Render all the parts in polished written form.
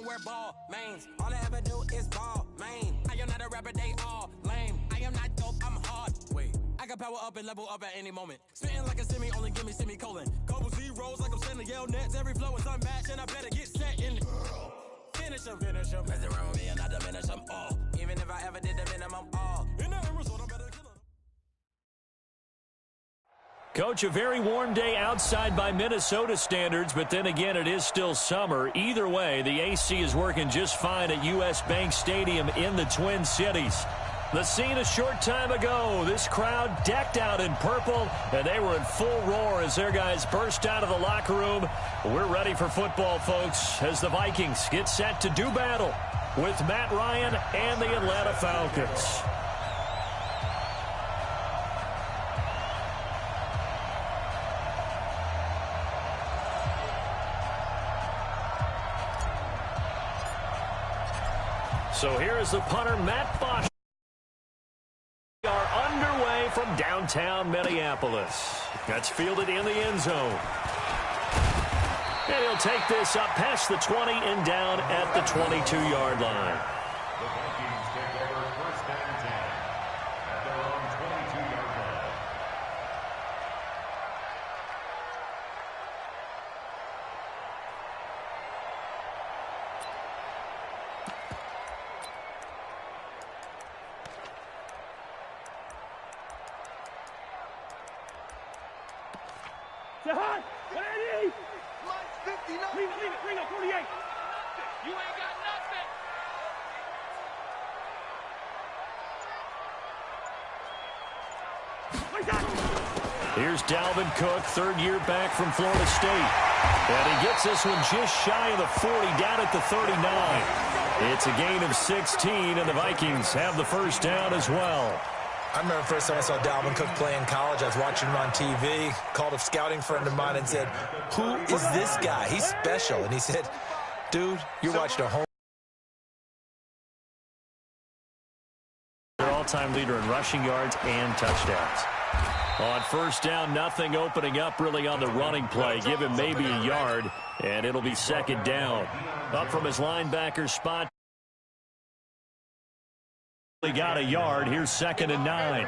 wear ball mains. All I ever do is ball main. I am not a rapper, they all lame. I am not dope, I'm hard. Wait, I can power up and level up at any moment. Spitting like a semi, only give me semicolon. Couple zeros like I'm sending yell nets. Every flow is unmatched and I better get set in. Finish them. Mess around with me and I diminish them all. Even if I ever did the minimum all. In the result, I'm better kill them. Coach, a very warm day outside by Minnesota standards, but then again, it is still summer. Either way, the AC is working just fine at U.S. Bank Stadium in the Twin Cities. The scene a short time ago, this crowd decked out in purple, and they were in full roar as their guys burst out of the locker room. We're ready for football, folks, as the Vikings get set to do battle with Matt Ryan and the Atlanta Falcons. So here is the punter, Matt Bosch. We are underway from downtown Minneapolis. That's fielded in the end zone. And he'll take this up past the 20 and down at the 22-yard line. The Vikings take over first and 10 at their own 22-yard line. Hot. What I need? Mine's 59. Leave it. Bring up 48. You ain't got nothing. Here's Dalvin Cook, third year back from Florida State. And he gets this one just shy of the 40, down at the 39. It's a gain of 16, and the Vikings have the first down as well. I remember the first time I saw Dalvin Cook play in college. I was watching him on TV, called a scouting friend of mine and said, "Who is this guy? He's special." And he said, "Dude, you're watching a home." Their all-time leader in rushing yards and touchdowns. On first down, nothing opening up really on the running play. Give him maybe a yard, and it'll be second down. Up from his linebacker spot. He got a yard. Here's second and 9.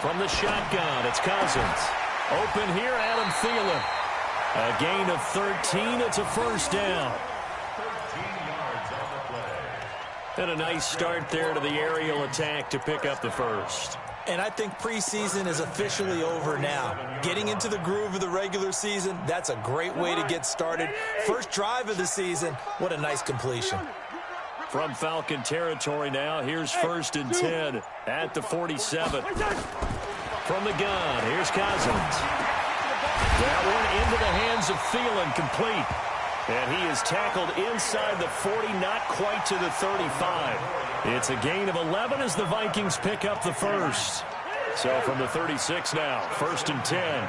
From the shotgun, it's Cousins. Open here, Adam Thielen. A gain of 13. It's a first down. 13 yards on the play. And a nice start there to the aerial attack to pick up the first. And I think preseason is officially over now. Getting into the groove of the regular season, that's a great way to get started. First drive of the season, what a nice completion. From Falcon territory now, here's first and 10 at the 47. From the gun, here's Cousins. That one into the hands of Thielen, complete. And he is tackled inside the 40, not quite to the 35. It's a gain of 11 as the Vikings pick up the first. So from the 36 now, first and 10.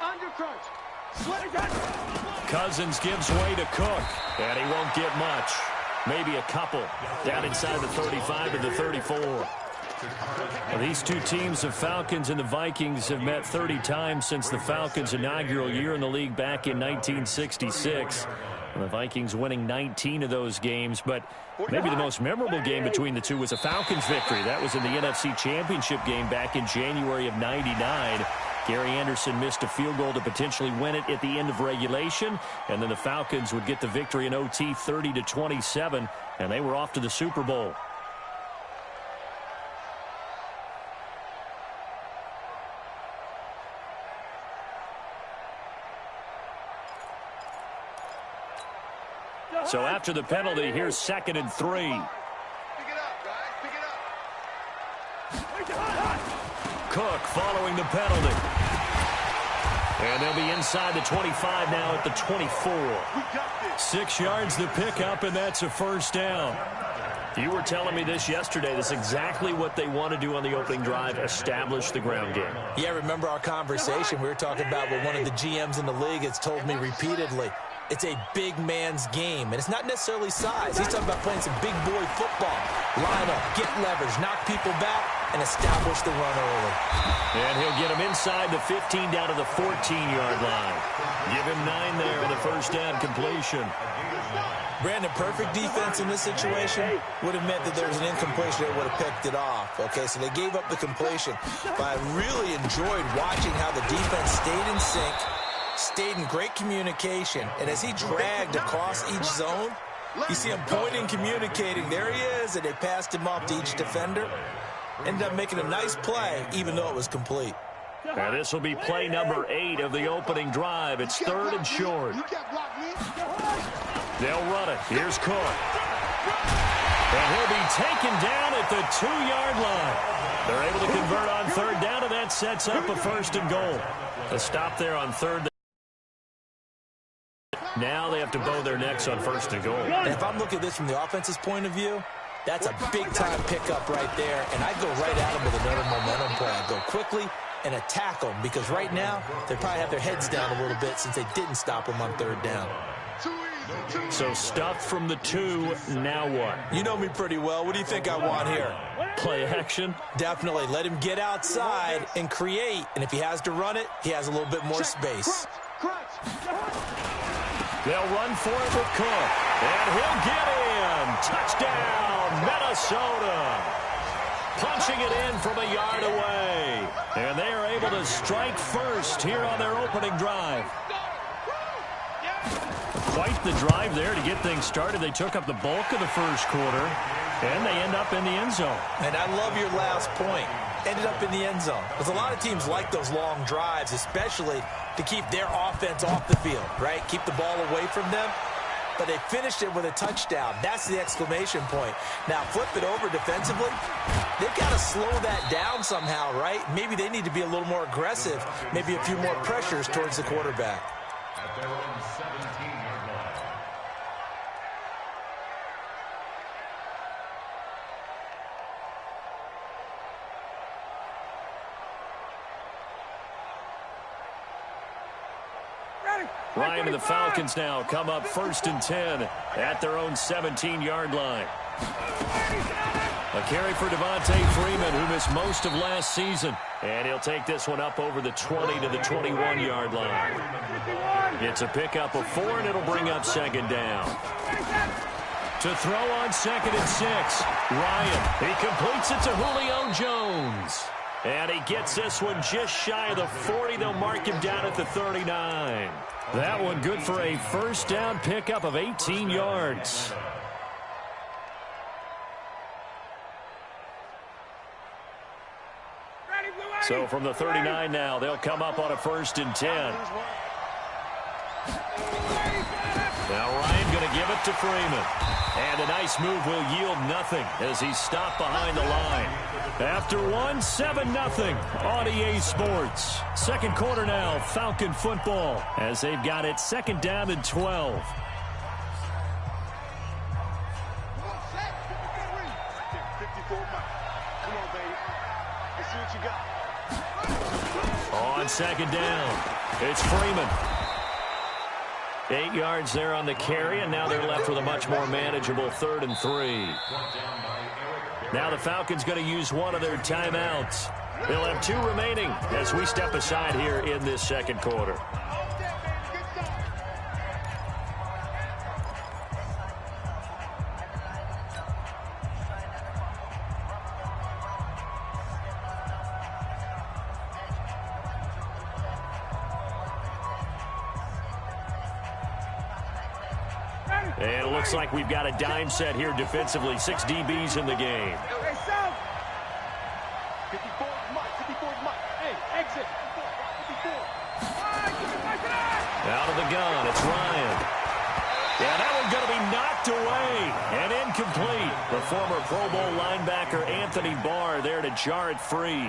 Undercrunch. Cousins gives way to Cook, and he won't get much. Maybe a couple. Down inside the 35 and the 34. Well, these two teams, the Falcons and the Vikings, have met 30 times since the Falcons' inaugural year in the league back in 1966. And the Vikings winning 19 of those games, but maybe the most memorable game between the two was a Falcons victory. That was in the NFC Championship game back in January of '99. Gary Anderson missed a field goal to potentially win it at the end of regulation, and then the Falcons would get the victory in OT 30-27, and they were off to the Super Bowl. So after the penalty, here's second and 3. Pick it up, guys. Pick it up. Cook following the penalty. And they'll be inside the 25 now at the 24. 6 yards to pick up, and that's a first down. You were telling me this yesterday. That's exactly what they want to do on the opening drive, establish the ground game. Yeah, remember our conversation? We were talking about what one of the GMs in the league has told me repeatedly. it's a big man's game. And it's not necessarily size. He's talking about playing some big boy football. Line up, get leverage, knock people back, and establish the run early. And he'll get him inside the 15 down to the 14-yard line. Give him 9 there on the first down completion. Brandon, perfect defense in this situation would have meant that there was an incompletion that would have picked it off. Okay, so they gave up the completion. But I really enjoyed watching how the defense stayed in sync, stayed in great communication. And as he dragged across each zone, you see him pointing, communicating. There he is, and they passed him off to each defender. Ended up making a nice play, even though it was complete. Now this will be play number 8 of the opening drive. It's 3rd and short. They'll run it. Here's Cook. And he'll be taken down at the 2-yard line. They're able to convert on 3rd down, and that sets up a 1st and goal. A stop there on 3rd. Now they have to bow their necks on 1st and goal. And if I'm looking at this from the offense's point of view, that's a big-time pickup right there. And I go right at them with another momentum play. I go quickly and attack them because right now they probably have their heads down a little bit since they didn't stop them on 3rd down. So stuffed from the 2, now what? You know me pretty well. What do you think I want here? Play action? Definitely. Let him get outside and create. And if he has to run it, he has a little bit more space. They'll run for it with Cook. And he'll get in. Touchdown, Minnesota. Punching it in from a yard away. And they are able to strike first here on their opening drive. Quite the drive there to get things started. They took up the bulk of the first quarter, and they end up in the end zone. And I love your last point. Ended up in the end zone. Because a lot of teams like those long drives, especially to keep their offense off the field, right? Keep the ball away from them. But they finished it with a touchdown. That's the exclamation point. Now, flip it over defensively. They've got to slow that down somehow, right? Maybe they need to be a little more aggressive. Maybe a few more pressures towards the quarterback. At their own 17-yard line. Ryan and the Falcons now come up 1st and 10 at their own 17-yard line. A carry for Devontae Freeman, who missed most of last season. And he'll take this one up over the 20 to the 21-yard line. It's a pickup of 4, and it'll bring up 2nd down. To throw on 2nd and 6, Ryan. He completes it to Julio Jones. And he gets this one just shy of the 40. They'll mark him down at the 39. That one good for a 1st down pickup of 18 yards. So from the 39 now, they'll come up on a 1st and 10. Now Ryan going to give it to Freeman. And a nice move will yield nothing as he's stopped behind the line. After 7-0 on EA Sports. 2nd quarter now, Falcon football, as they've got it 2nd down and 12. On 2nd down, it's Freeman. 8 yards there on the carry, and now they're left with a much more manageable 3rd and 3. Now the Falcons going to use one of their timeouts. They'll have 2 remaining as we step aside here in this 2nd quarter. And it looks like we've got a dime set here defensively. 6 DBs in the game. Out of the gun, it's Ryan. Yeah, that one's going to be knocked away and incomplete. The former Pro Bowl linebacker Anthony Barr there to jar it free.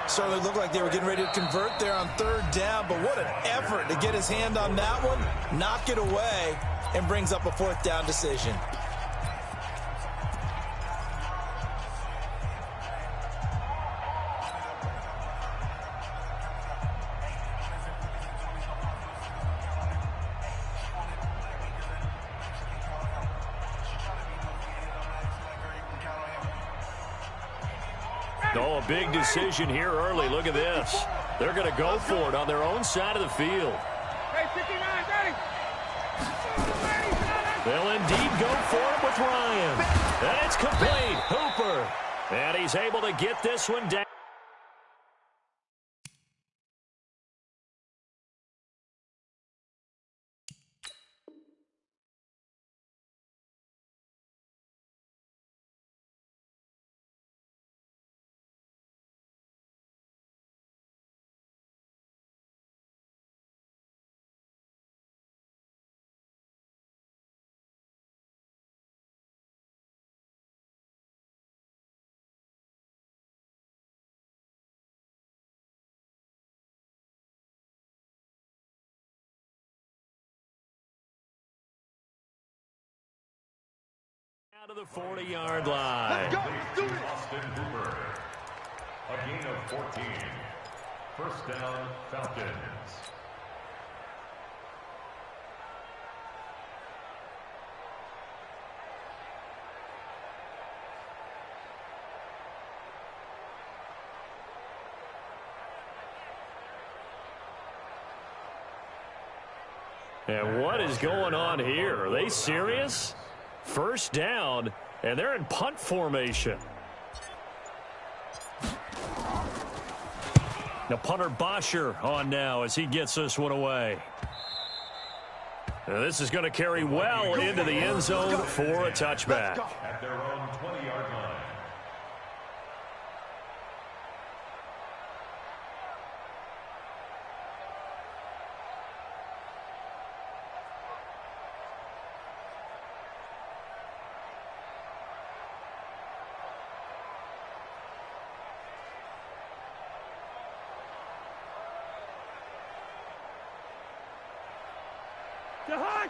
Certainly looked like they were getting ready to convert there on 3rd down, but what an effort to get his hand on that one, knock it away, and brings up a 4th down decision. Oh, a big decision here early. Look at this. They're going to go for it on their own side of the field. They'll indeed go for it with Ryan. And it's complete. Hooper. And he's able to get this one down. Out of the 40-yard line. Austin Hooper. A gain of 14. First down, Falcons. And what is going on here? Are they serious? First down, and they're in punt formation. Now punter Bosher on now as he gets this one away. Now this is going to carry well into the end zone for a touchback. At their own 20-yard line.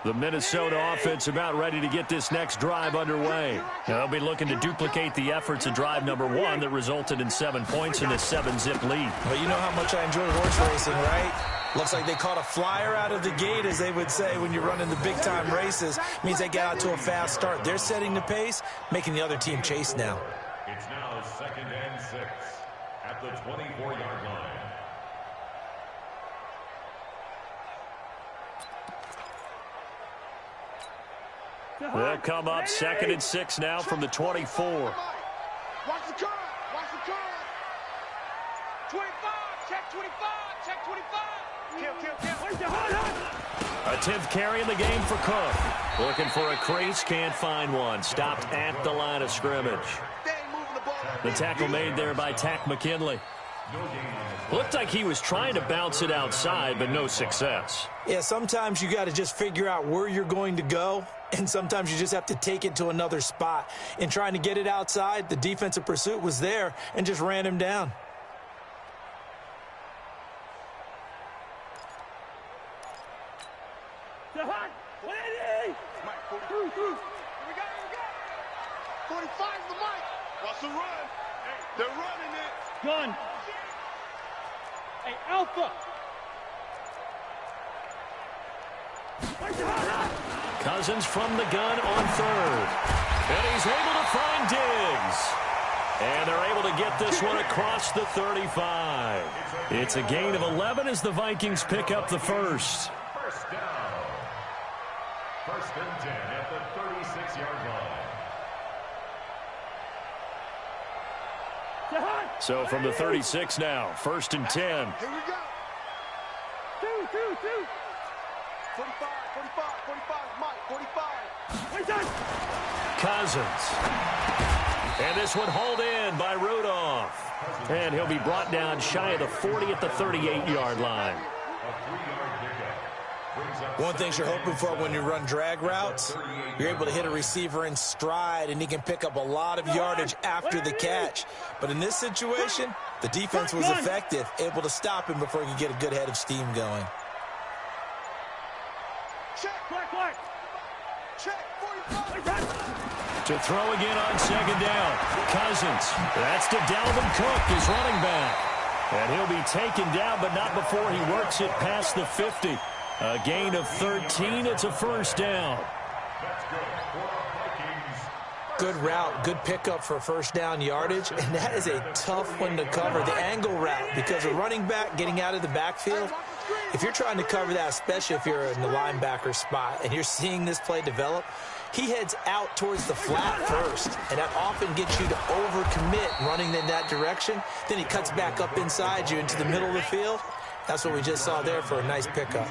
The Minnesota offense about ready to get this next drive underway. Now they'll be looking to duplicate the efforts of drive number 1 that resulted in 7 points in this 7-zip lead. Well, you know how much I enjoy horse racing, right? Looks like they caught a flyer out of the gate, as they would say when you're running the big-time races. Means they get out to a fast start. They're setting the pace, making the other team chase now. It's now 2nd and 6 at the 24-yard line. They'll come up 2nd and 6 now from the 24. Watch the curve. Watch the curve. 25. Check 25. Check 25. A 10th carry in the game for Cook. Looking for a crease, can't find one. Stopped at the line of scrimmage. The tackle made there by Tack McKinley. Looked like he was trying to bounce it outside, but no success. Yeah, sometimes you got to just figure out where you're going to go, and sometimes you just have to take it to another spot. In trying to get it outside, the defensive pursuit was there and just ran him down. They're running it. Gun. Hey, Alpha. Cousins from the gun on 3rd. And he's able to find Diggs. And they're able to get this one across the 35. It's a gain of 11 as the Vikings pick up the first. First down. 1st and 10 at the 36-yard line. So from the 36 now, 1st and 10. Here we go. Two. 45, Mike, 45. Cousins. And this one hauled in by Rudolph. And he'll be brought down shy of the 40 at the 38-yard line. One thing you're hoping for when you run drag routes, you're able to hit a receiver in stride, and he can pick up a lot of yardage after the catch. But in this situation, the defense was effective, able to stop him before he could get a good head of steam going. To throw again on 2nd down. Cousins. That's to Dalvin Cook, his running back. And he'll be taken down, but not before he works it past the 50. A gain of 13. It's a 1st down. That's good for the Vikings. Good route, good pickup for first down yardage, and that is a tough one to cover, the angle route, because a running back getting out of the backfield, if you're trying to cover that, especially if you're in the linebacker spot and you're seeing this play develop, he heads out towards the flat first, and that often gets you to overcommit running in that direction. Then he cuts back up inside you into the middle of the field. That's what we just saw there for a nice pickup.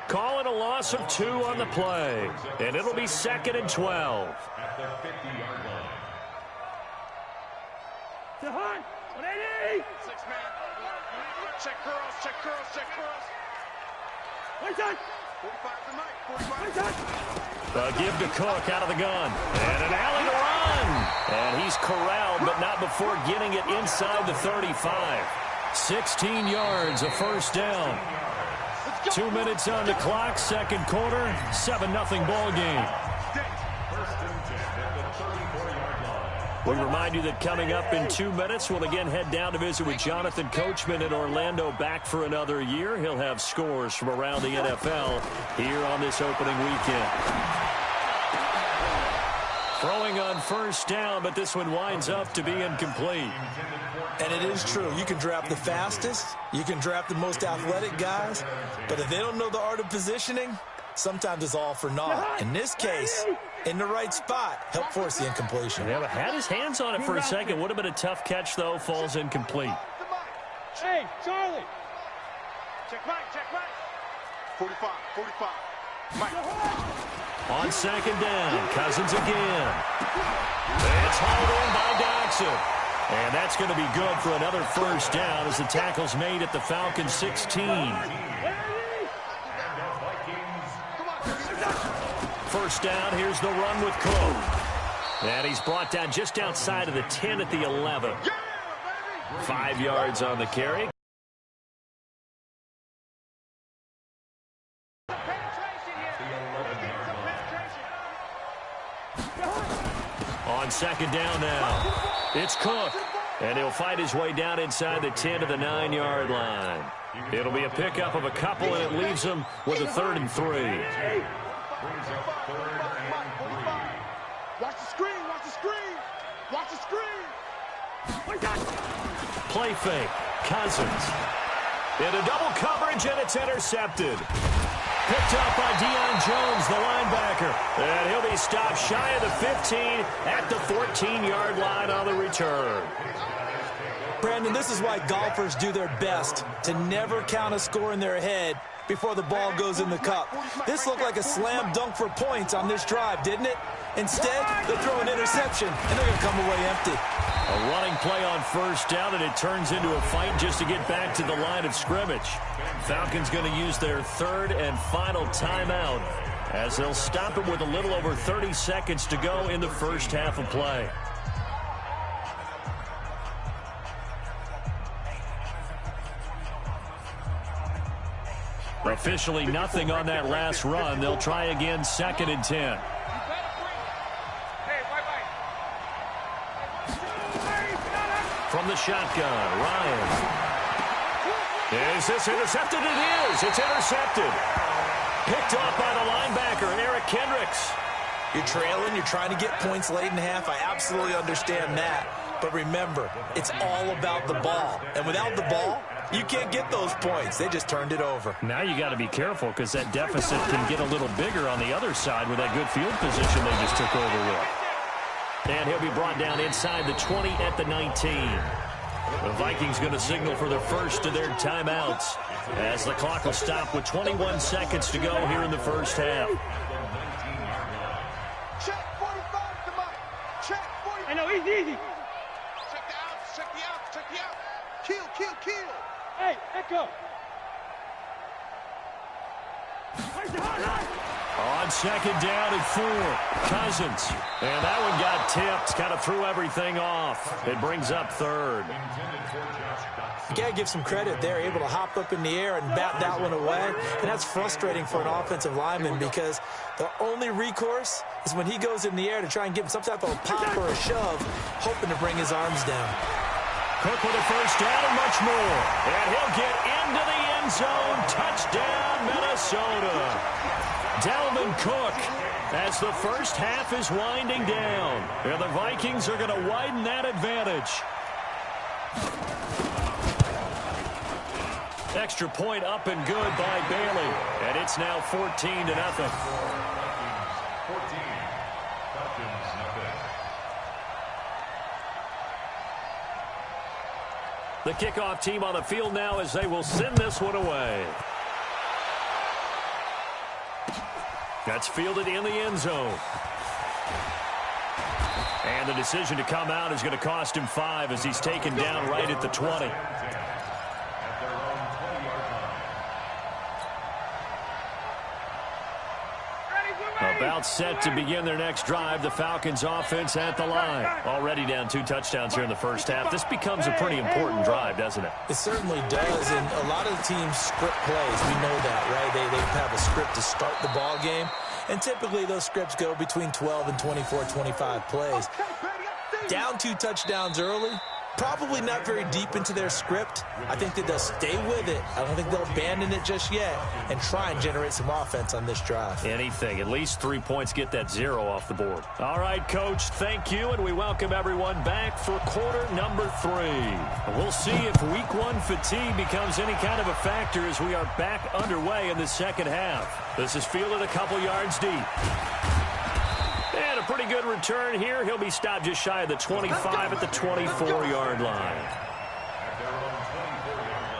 Call it a loss of 2 on the play, and it'll be 2nd and 12. At the 50-yard line. To Hunt. 180. 6-man. Check curls, check curls, check curls. One touch. 45 to Mike. 45. One touch. A give to Cook out of the gun. And an alley to run. And he's corralled, but not before getting it inside the 35. 16 yards, a first down. 2 minutes on the clock, second quarter, 7-0 ball game. First and 10 at the 34-yard line. We remind you that coming up in 2 minutes, we'll again head down to visit with Jonathan Coachman in Orlando, back for another year. He'll have scores from around the NFL here on this opening weekend. Throwing on first down, but this one winds up to be incomplete. And it is true. You can draft the fastest. You can draft the most athletic guys. But if they don't know the art of positioning, sometimes it's all for naught. In this case, in the right spot, help force the incompletion. Yeah, but had his hands on it for a second. Would have been a tough catch, though. Falls incomplete. Hey, Charlie. Check Mike, check Mike. 45, 45. Mike. On second down, Cousins again. It's hauled in by Doxson. And that's going to be good for another first down as the tackle's made at the Falcons 16. First down, here's the run with Cook. And he's brought down just outside of the 10 at the 11. 5 yards on the carry. On second down now, it's Cook, and he'll fight his way down inside the 10 to the 9-yard line. It'll be a pickup of a couple, and it leaves him with a 3rd and 3. Watch the screen, watch the screen. Watch the screen. Play fake, Cousins. Into double coverage, and it's intercepted. Picked up by Deion Jones, the linebacker. And he'll be stopped shy of the 15 at the 14-yard line on the return. Brandon, this is why golfers do their best to never count a score in their head before the ball goes in the cup. This looked like a slam dunk for points on this drive, didn't it? Instead, they'll throw an interception, and they're going to come away empty. A running play on first down, and it turns into a fight just to get back to the line of scrimmage. Falcons going to use their 3rd and final timeout as they'll stop it with a little over 30 seconds to go in the first half of play. Officially nothing on that last run. They'll try again, 2nd and 10. From the shotgun, Ryan. Is this intercepted? It is. It's intercepted. Picked up by the linebacker, Eric Kendricks. You're trailing. You're trying to get points late in the half. I absolutely understand that. But remember, it's all about the ball. And without the ball, you can't get those points. They just turned it over. Now you got to be careful because that deficit can get a little bigger on the other side with that good field position they just took over with. And he'll be brought down inside the 20 at the 19. The Vikings going to signal for the first of their timeouts as the clock will stop with 21 seconds to go here in the first half. Check 45 to Mike. Check 45. I know, easy. Check the outs, check the outs, check the outs. Kill. Hey, Echo. On second down and 4, Cousins. And that one got tipped, kind of threw everything off. It brings up 3rd. You got to give some credit there, able to hop up in the air and bat that one away. And that's frustrating for an offensive lineman because the only recourse is when he goes in the air to try and give him some type of a pop or a shove, hoping to bring his arms down. Cook with a first down and much more. And he'll get into the end zone. Touchdown, Minnesota. Dalvin Cook as the first half is winding down. And the Vikings are going to widen that advantage. Extra point up and good by Bailey. And it's now 14-0. Vikings 14, Falcons nothing. The kickoff team on the field now as they will send this one away. That's fielded in the end zone. And the decision to come out is going to cost him 5 as he's taken down right at the 20. About set to begin their next drive. The Falcons offense at the line. Already down 2 touchdowns here in the first half. This becomes a pretty important drive, doesn't it? It certainly does, and a lot of the teams script plays. We know that, right? They have a script to start the ball game, and typically those scripts go between 12 and 24, 25 plays. Down 2 touchdowns early, probably not very deep into their script. I think that they'll stay with it. I don't think they'll abandon it just yet and try and generate some offense on this drive. Anything. At least 3 points, get that 0 off the board. All right, Coach, thank you, and we welcome everyone back for quarter number 3. We'll see if week 1 fatigue becomes any kind of a factor as we are back underway in the second half. This is fielded a couple yards deep. And a pretty good return here. He'll be stopped just shy of the 25 at the 24-yard line. At their own 24-yard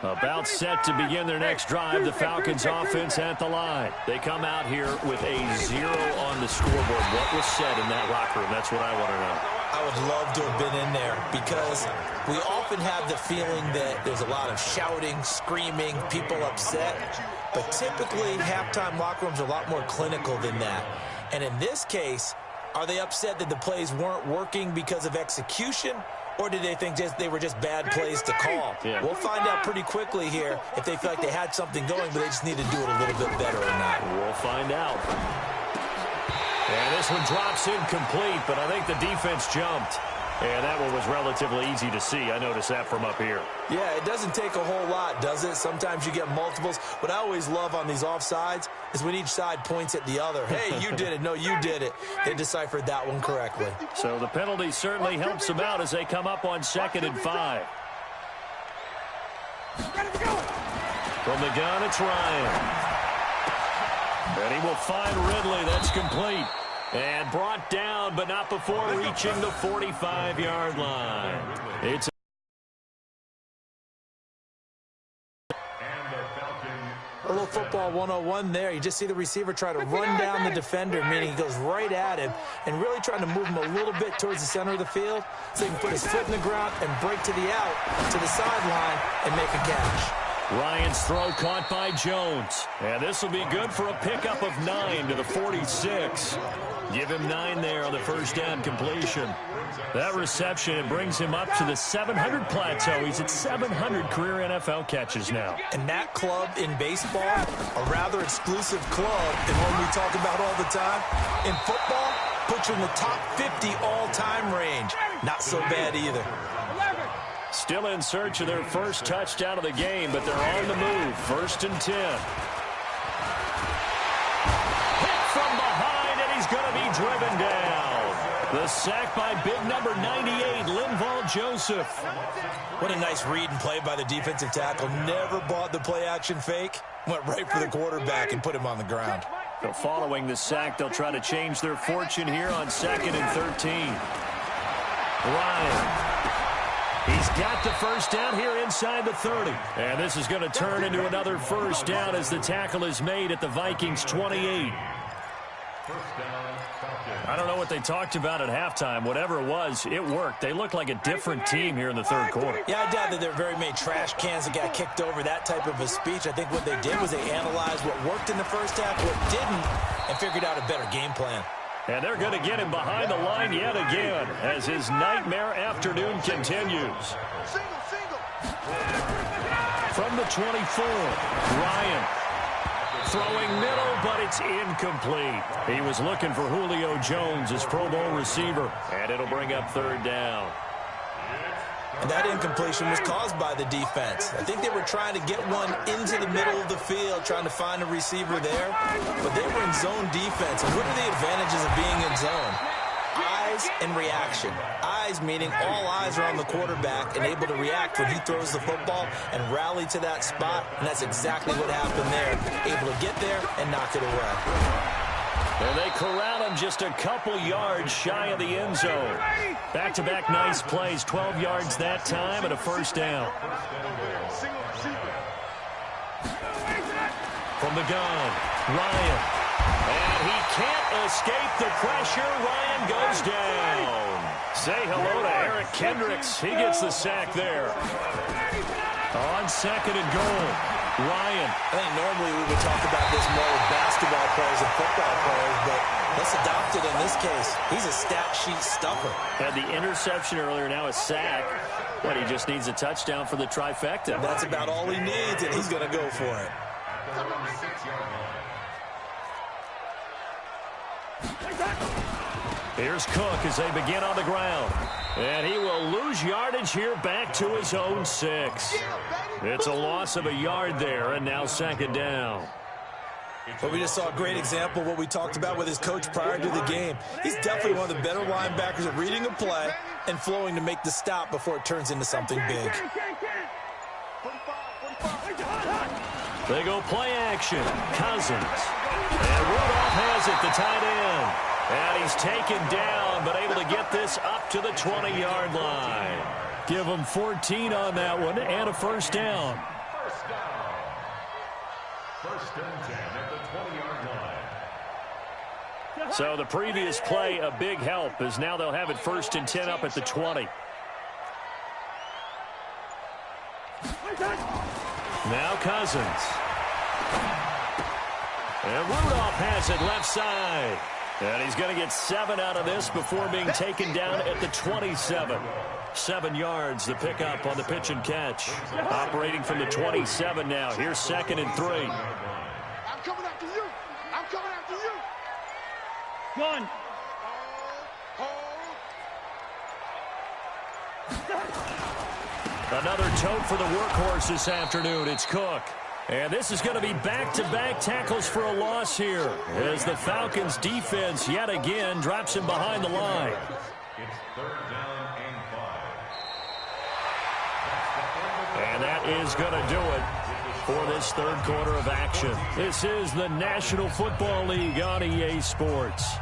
line. About set to begin their next drive. The Falcons offense at the line. They come out here with a 0 on the scoreboard. What was said in that locker room? That's what I want to know. I would love to have been in there because we often have the feeling that there's a lot of shouting, screaming, people upset. But typically, halftime locker rooms are a lot more clinical than that. And in this case, are they upset that the plays weren't working because of execution? Or did they think they were just bad plays to call? Yeah. We'll find out pretty quickly here if they feel like they had something going, but they just need to do it a little bit better or not. We'll find out. And this one drops incomplete, but I think the defense jumped. And that one was relatively easy to see. I noticed that from up here. Yeah, it doesn't take a whole lot, does it? Sometimes you get multiples. What I always love on these offsides is when each side points at the other. Hey, you did it. No, you did it. They deciphered that one correctly. So the penalty certainly helps them out as they come up on 2nd and 5. From the gun, it's Ryan. And he will find Ridley. That's complete. And brought down, but not before reaching the 45-yard line. It's a little football 101 there. You just see the receiver try to run down the defender, meaning he goes right at him and really trying to move him a little bit towards the center of the field so he can put his foot in the ground and break to the out, to the sideline, and make a catch. Ryan's throw caught by Jones. And this will be good for a pickup of 9 to the 46. Give him 9 there on the first down completion. That reception, it brings him up to the 700 plateau. He's at 700 career NFL catches now. And that club in baseball, a rather exclusive club, and one we talk about all the time. In football, puts you in the top 50 all-time range. Not so bad either. Still in search of their first touchdown of the game, but they're on the move. 1st and 10. Hit from behind, and he's going to be driven down. The sack by big number 98, Linval Joseph. What a nice read and play by the defensive tackle. Never bought the play-action fake. Went right for the quarterback and put him on the ground. So following the sack, they'll try to change their fortune here on 2nd and 13. Ryan. He's got the first down here inside the 30. And this is going to turn into another first down as the tackle is made at the Vikings 28. I don't know what they talked about at halftime. Whatever it was, it worked. They looked like a different team here in the third quarter. Yeah, I doubt that there are very many trash cans that got kicked over, that type of a speech. I think what they did was they analyzed what worked in the first half, what didn't, and figured out a better game plan. And they're going to get him behind the line yet again as his nightmare afternoon continues. From the 24, Ryan. Throwing middle, but it's incomplete. He was looking for Julio Jones, his Pro Bowl receiver. And it'll bring up 3rd down. And that incompletion was caused by the defense. I think they were trying to get one into the middle of the field, trying to find a receiver there. But they were in zone defense. And what are the advantages of being in zone? Eyes and reaction. Eyes meaning all eyes are on the quarterback and able to react when he throws the football and rally to that spot. And that's exactly what happened there. Able to get there and knock it away. And they corral him just a couple yards shy of the end zone. Back-to-back nice plays, 12 yards that time and a first down. From the gun, Ryan. And he can't escape the pressure. Ryan goes down. Say hello to Eric Kendricks. He gets the sack there. On second and goal, Ryan. I think normally we would talk about this more with basketball players and football players, but let's adopt it in this case. He's a stat sheet stuffer. Had the interception earlier, now a sack. But he just needs a touchdown for the trifecta. That's about all he needs, and he's going to go for it. Here's Cook as they begin on the ground. And he will lose yardage here back to his own 6. It's a loss of a yard there, and now second down. But we just saw a great example of what we talked about with his coach prior to the game. He's definitely one of the better linebackers at reading a play and flowing to make the stop before it turns into something big. They go play action. Cousins. And Rudolph has it, the tight end. And he's taken down, but able to get this up to the 20-yard line. Give him 14 on that one and a first down. First and 10 at the 20-yard line. So the previous play, a big help, as now they'll have it first and 10 up at the 20. Now Cousins. And Rudolph has it left side. And he's going to get 7 out of this before being taken down at the 27. 7 yards, the pickup on the pitch and catch. Operating from the 27 now. Here's second and 3. I'm coming after you. I'm coming after you. One. Another tote for the workhorse this afternoon. It's Cook. And this is going to be back-to-back tackles for a loss here as the Falcons defense yet again drops him behind the line. It's third down and 5. And that is going to do it for this third quarter of action. This is the National Football League on EA Sports.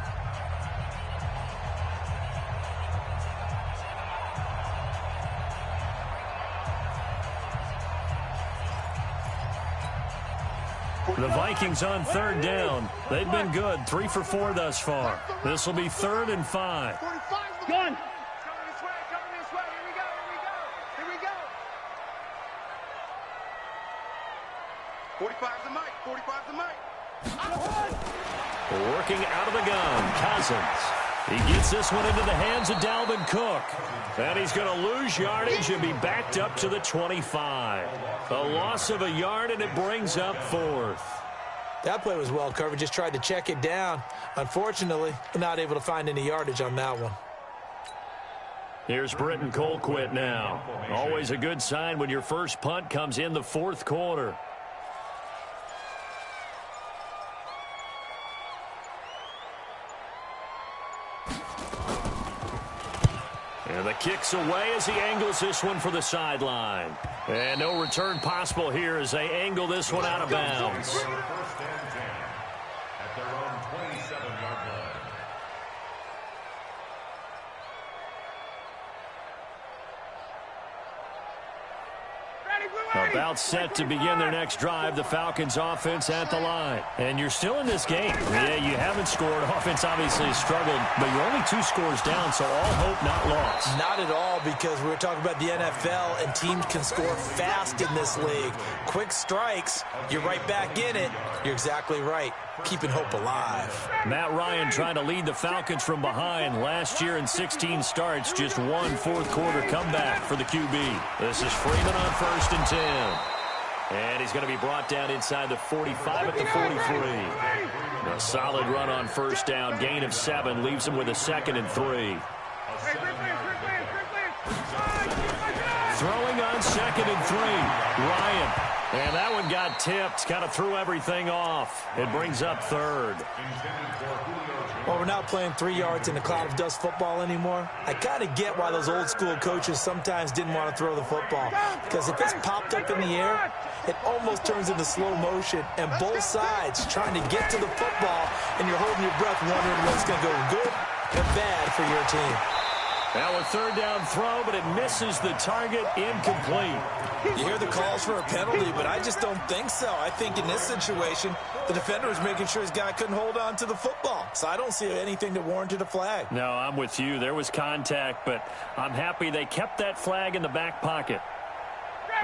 The Vikings on third down. They've been good, 3 for 4 thus far. This will be third and 5. Gun. Gun. Coming this way. Here we go. 45's the mic. 45's the mic. Working out of the gun, Cousins. He gets this one into the hands of Dalvin Cook. And he's going to lose yardage and be backed up to the 25. A loss of a yard, and it brings up 4th. That play was well covered. Just tried to check it down. Unfortunately, not able to find any yardage on that one. Here's Britton Colquitt now. Always a good sign when your first punt comes in the 4th quarter. And the kick's away as he angles this one for the sideline. And no return possible here as they angle this one out of bounds. First and 10 at their own 27-yard line. About set to begin their next drive, the Falcons offense at the line. And you're still in this game. Yeah, you haven't scored. Offense obviously has struggled, but you're only 2 scores down, so all hope not lost. Not at all, because we were talking about the NFL, and teams can score fast in this league. Quick strikes, you're right back in it. You're exactly right. Keeping hope alive. Matt Ryan trying to lead the Falcons from behind. Last year in 16 starts, just 1 fourth-quarter comeback for the QB. This is Freeman on first and 10. And he's going to be brought down inside the 45 at the 43. A solid run on first down. Gain of 7 leaves him with a 2nd and 3. 2nd and 3. Ryan. And that one got tipped. Kind of threw everything off. It brings up 3rd. Well, we're not playing 3 yards in a cloud of dust football anymore. I kind of get why those old school coaches sometimes didn't want to throw the football. Because if it's popped up in the air, it almost turns into slow motion. And both sides trying to get to the football, and you're holding your breath wondering what's going to go good and bad for your team. Now a 3rd down throw, but it misses the target. Incomplete. You hear the calls for a penalty, but I just don't think so. I think in this situation, the defender was making sure his guy couldn't hold on to the football. So I don't see anything that warranted a flag. No, I'm with you. There was contact, but I'm happy they kept that flag in the back pocket.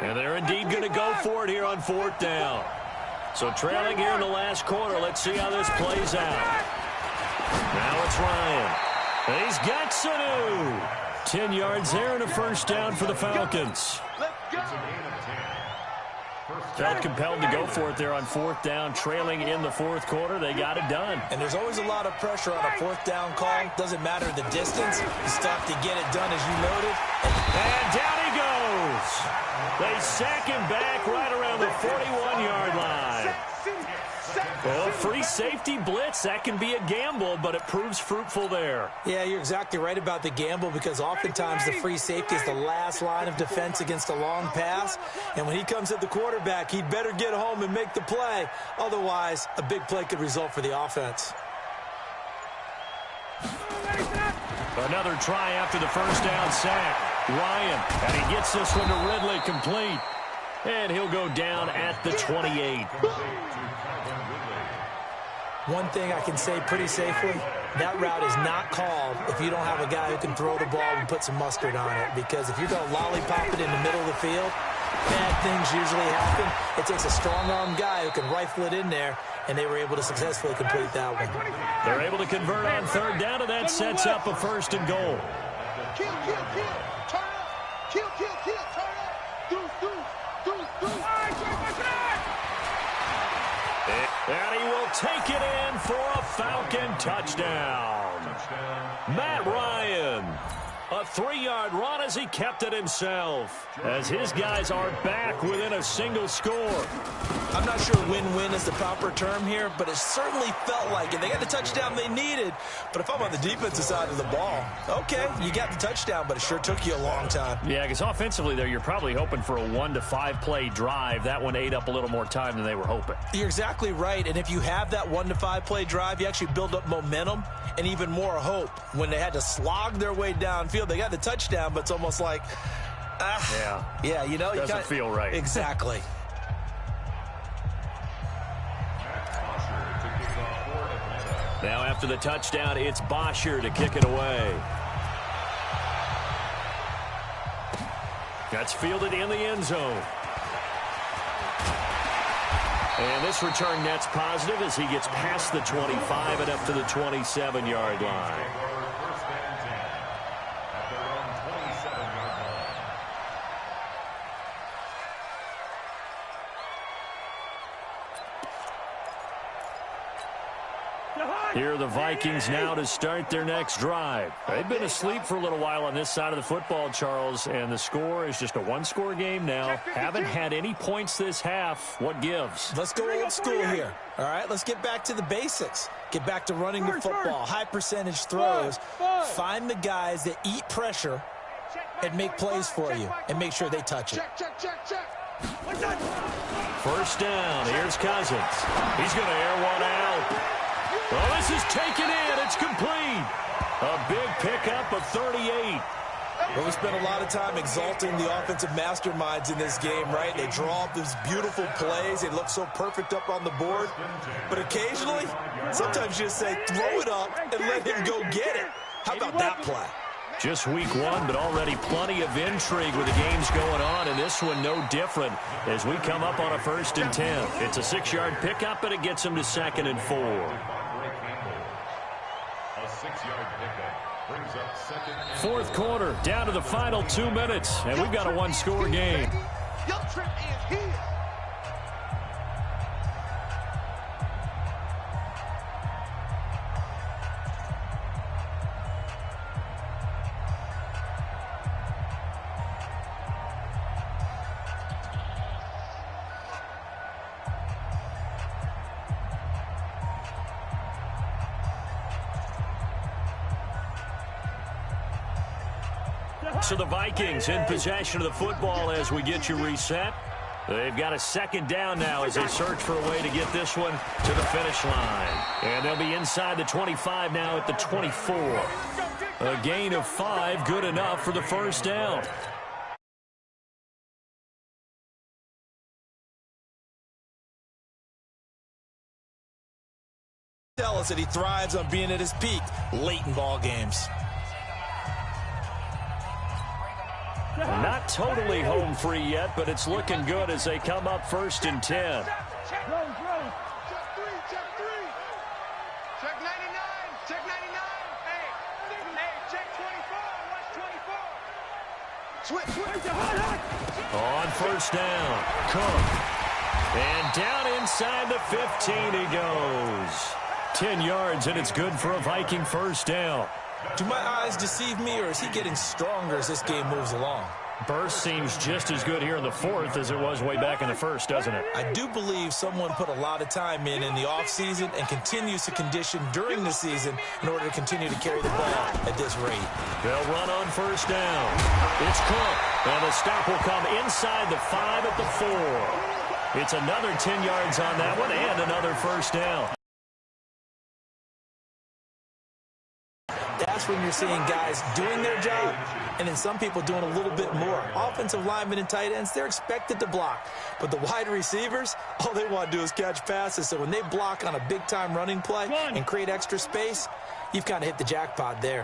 And they're indeed going to go for it here on 4th down. So trailing here in the last quarter, let's see how this plays out. Now it's Ryan. He's got Sanu. 10 yards there and a 1st down for the Falcons. Felt compelled to go for it there on 4th down, trailing in the 4th quarter. They got it done. And there's always a lot of pressure on a 4th down call. Doesn't matter the distance. You still have to get it done, as you noted. And down he goes. They sack him back right around the 41-yard line. Well, free safety blitz, that can be a gamble, but it proves fruitful there. Yeah, you're exactly right about the gamble, because oftentimes the free safety is the last line of defense against a long pass. And when he comes at the quarterback, he'd better get home and make the play. Otherwise, a big play could result for the offense. Another try after the 1st down sack. Ryan, and he gets this one to Ridley, complete. And he'll go down at the 28. One thing I can say pretty safely, that route is not called if you don't have a guy who can throw the ball and put some mustard on it. Because if you're going to lollipop it in the middle of the field, bad things usually happen. It takes a strong-arm guy who can rifle it in there, and they were able to successfully complete that one. They're able to convert on 3rd down, and that sets up a 1st and goal. Kill, kill, kill. Turn up. Kill, kill, kill. Turn up. Deuce. And he will take it in for a Falcon touchdown. Matt Ryan. A 3-yard run as he kept it himself. As his guys are back within a single score. I'm not sure win-win is the proper term here, but it certainly felt like it. They got the touchdown they needed. But if I'm on the defensive side of the ball, okay, you got the touchdown, but it sure took you a long time. Yeah, because offensively there, you're probably hoping for a 1 to 5 play drive. That one ate up a little more time than they were hoping. You're exactly right. And if you have that 1 to 5 play drive, you actually build up momentum and even more hope. When they had to slog their way downfield, they got the touchdown, but it's almost like, yeah, you know, doesn't feel right. Exactly. Now after the touchdown, it's Bosher to kick it away. That's fielded in the end zone. And this return net's positive as he gets past the 25 and up to the 27-yard line. Here are the Vikings now to start their next drive. They've been asleep for a little while on this side of the football, Charles, and the score is just a one-score game now. Haven't had any points this half. What gives? Let's go old school here. All right, let's get back to the basics. Get back to running the football, high percentage throws. Find the guys that eat pressure and make plays for you and make sure they touch it. Check. First down. Here's Cousins. He's going to air one out. Well, this is taken in. It's complete. A big pickup of 38. Well, we spent a lot of time exalting the offensive masterminds in this game, right? They draw up these beautiful plays. They look so perfect up on the board. But occasionally, sometimes you just say, throw it up and let him go get it. How about that play? Just week one, but already plenty of intrigue with the games going on, and this one no different as we come up on a 1st and 10. It's a 6-yard pickup, and it gets them to 2nd and 4. A 6-yard pickup brings up 2nd and 4th quarter, down to the final 2 minutes, and we've got a one-score game. Your trip is here. So the Vikings in possession of the football as we get you reset. They've got a second down now as they search for a way to get this one to the finish line. And they'll be inside the 25 now at the 24. A gain of 5, good enough for the first down. Tell us that he thrives on being at his peak late in ball games. Not totally home free yet, but it's looking good as they come up 1st and 10. Check 3, check 3. Check 99, check 99. Hey, check 24, watch 24. On 1st down, Cook. And down inside the 15 he goes. 10 yards, and it's good for a Viking first down. Do my eyes deceive me, or is he getting stronger as this game moves along? Burst seems just as good here in the 4th as it was way back in the 1st, doesn't it? I do believe someone put a lot of time in the offseason and continues to condition during the season in order to continue to carry the ball at this rate. They'll run on 1st down. It's Cook, and the stop will come inside the 5 at the 4. It's another 10 yards on that one and another first down. That's when you're seeing guys doing their job and then some people doing a little bit more. Offensive linemen and tight ends, they're expected to block. But the wide receivers, all they want to do is catch passes. So when they block on a big-time running play and create extra space, you've kind of hit the jackpot there.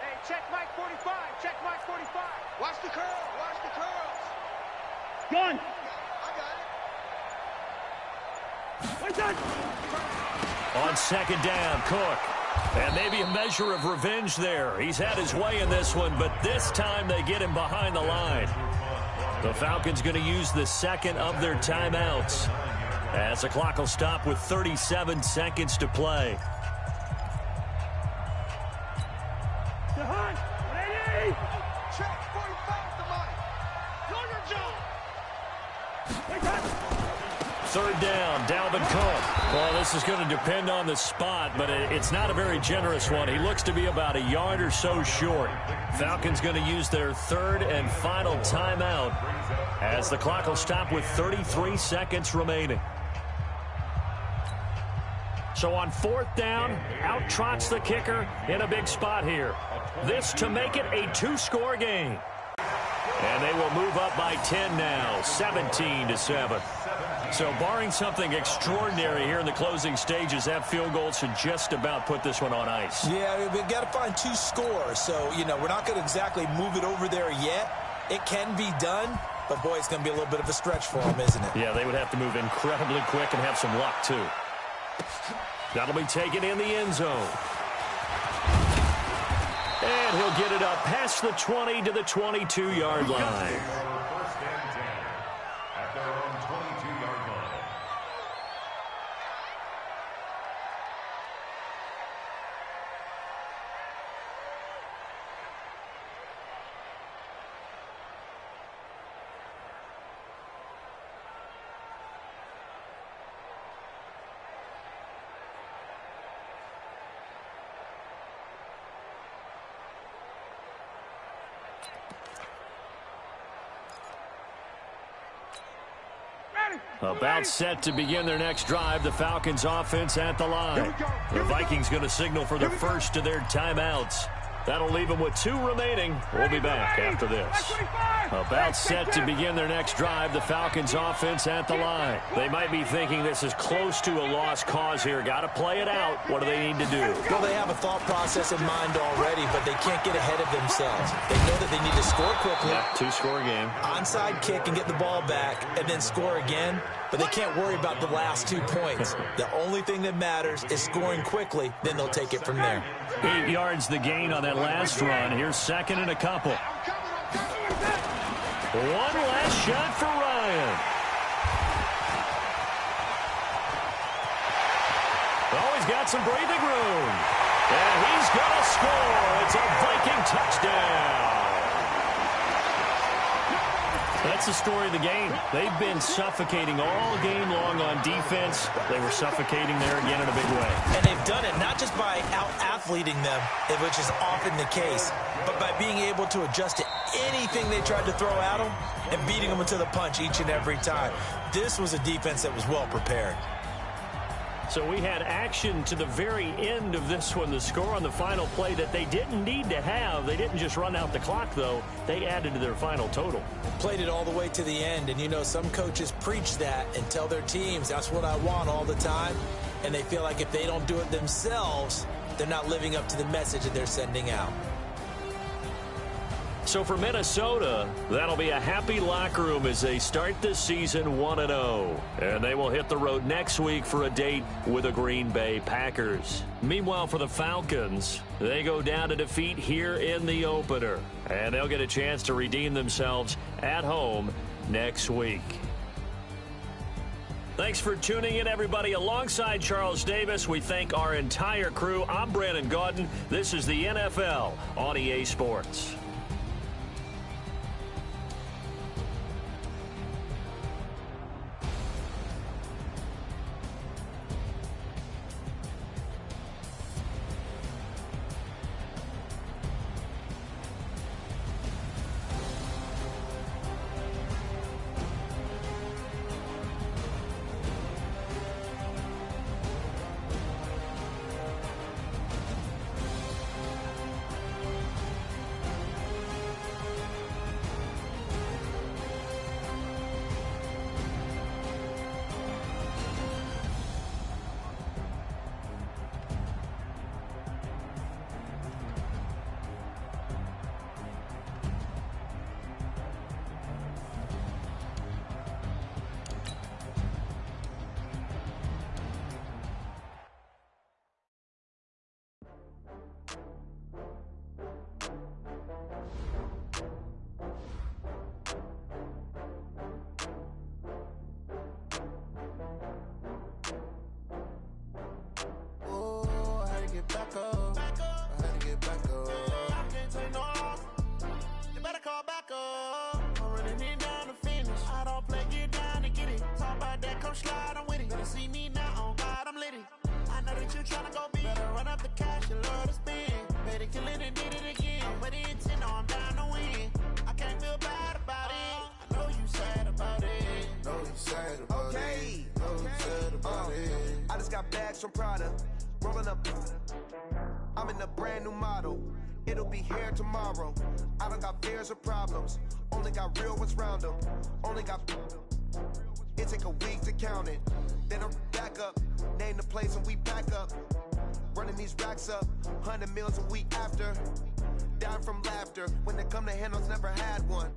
Hey, check Mike 45, check Mike 45. Watch the curl, watch the curls. Gun. I got it. On 2nd down, Cook. And maybe a measure of revenge there. He's had his way in this one, but this time they get him behind the line. The Falcons going to use the 2nd of their timeouts as the clock will stop with 37 seconds to play. Ready? Check 45 to Mike. Do your job. 3rd down, Dalvin Cook. Well, this is going to depend on the spot, but it's not a very generous one. He looks to be about a yard or so short. Falcons going to use their 3rd and final timeout as the clock will stop with 33 seconds remaining. So on 4th down, out trots the kicker in a big spot here. This to make it a 2-score game. And they will move up by 10 now, 17-7. So barring something extraordinary here in the closing stages, that field goal should just about put this one on ice. Yeah, we've got to find 2 scores. So, we're not going to exactly move it over there yet. It can be done, but, boy, it's going to be a little bit of a stretch for them, isn't it? Yeah, they would have to move incredibly quick and have some luck, too. That'll be taken in the end zone. And he'll get it up past the 20 to the 22-yard line. First and 10 at their own 22-yard line. About set to begin their next drive, the Falcons offense at the line. The Vikings going to signal for the first of their timeouts. That'll leave them with 2 remaining. We'll be back after this. About set to begin their next drive, the Falcons offense at the line. They might be thinking this is close to a lost cause here. Got to play it out. What do they need to do? Well, they have a thought process in mind already, but they can't get ahead of themselves. They know that they need to score quickly. Yeah, 2-score game. Onside kick and get the ball back and then score again. But they can't worry about the last 2 points. The only thing that matters is scoring quickly. Then they'll take it from there. 8 yards the gain on that last run. Here's 2nd and a couple. One last shot for Ryan. Oh, he's got some breathing room. And he's going to score. It's a Viking touchdown. That's the story of the game. They've been suffocating all game long on defense. They were suffocating there again in a big way. And they've done it not just by out-athleting them, which is often the case, but by being able to adjust to anything they tried to throw at them and beating them to the punch each and every time. This was a defense that was well prepared. So we had action to the very end of this one. The score on the final play that they didn't need to have. They didn't just run out the clock, though. They added to their final total. Played it all the way to the end. And, you know, some coaches preach that and tell their teams, that's what I want all the time. And they feel like if they don't do it themselves, they're not living up to the message that they're sending out. So for Minnesota, that'll be a happy locker room as they start this season 1-0. And they will hit the road next week for a date with the Green Bay Packers. Meanwhile, for the Falcons, they go down to defeat here in the opener. And they'll get a chance to redeem themselves at home next week. Thanks for tuning in, everybody. Alongside Charles Davis, we thank our entire crew. I'm Brandon Gaudin. This is the NFL on EA Sports. Back up. I had to get back up. I can't take no loss. You better call back up. I'm running it down to finish. I don't play, get down to get it. Talk about that, come slide, I'm with it. Better see me now, on God, I'm litty. I know that you tryna go big. Better run up the cash, you love to spend. Better kill it and did it again. I'm with the intent, no, I'm down to win. I can't feel bad about it. I know you sad about it. Know you sad about it. Know you sad about it. I just got bags from Prada. Rolling up, I'm in a brand new model. It'll be here tomorrow. I don't got fears or problems. Only got real ones round them. Only got. It take a week to count it. Then I'm back up. Name the place and we pack up. Running these racks up. 100 meals a week after. Down from laughter. When they come to handles, never had one.